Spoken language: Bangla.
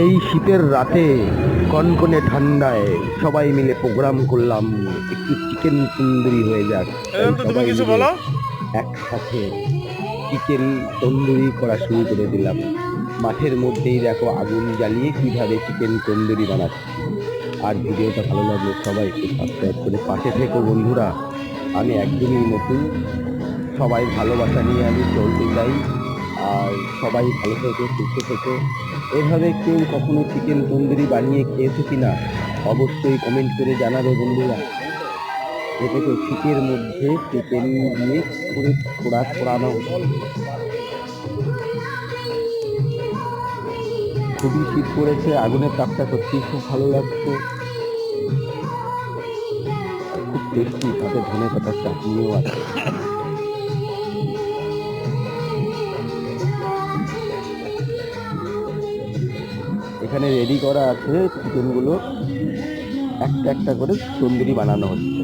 এই শীতের রাতে কনকনে ঠান্ডায় সবাই মিলে প্রোগ্রাম করলাম একটু চিকেন তন্দুরি হয়ে যাক। তাই তুমি সবাই কিছু মিলে বলো। একসাথে চিকেন তন্দুরি করা শুরু করে দিলাম। মাঠের মধ্যেই দেখো আগুন জ্বালিয়ে কিভাবে চিকেন তন্দুরি বানাচ্ছি। আর ভিডিওটা ভালো লাগলে সবাই একটু সাবস্ক্রাইব করে পাশে থেকো বন্ধুরা। আমি একদমই নতুন, সবাই ভালোবাসা নিয়ে আমি চলতে চাই। আর সবাই ভালো থেকো, সুস্থ থেকো। এভাবে কেউ কখনো চিকেন তন্দুরি বানিয়ে খেয়েছো কিনা অবশ্যই কমেন্ট করে জানাবে বন্ধুরা। এটাকে শীতের মধ্যে চিকেন দিয়ে করে পোড়ানো হচ্ছে। খুবই শীত পড়েছে, আগুনের তাপটা সত্যি খুব ভালো লাগছে। খুব টেস্টি, সাথে ধনেপাতার চাটনিও আছে। এখানে রেডি করা আছে চিকেনগুলো, একটা একটা করে তন্দুরি বানানো হচ্ছে।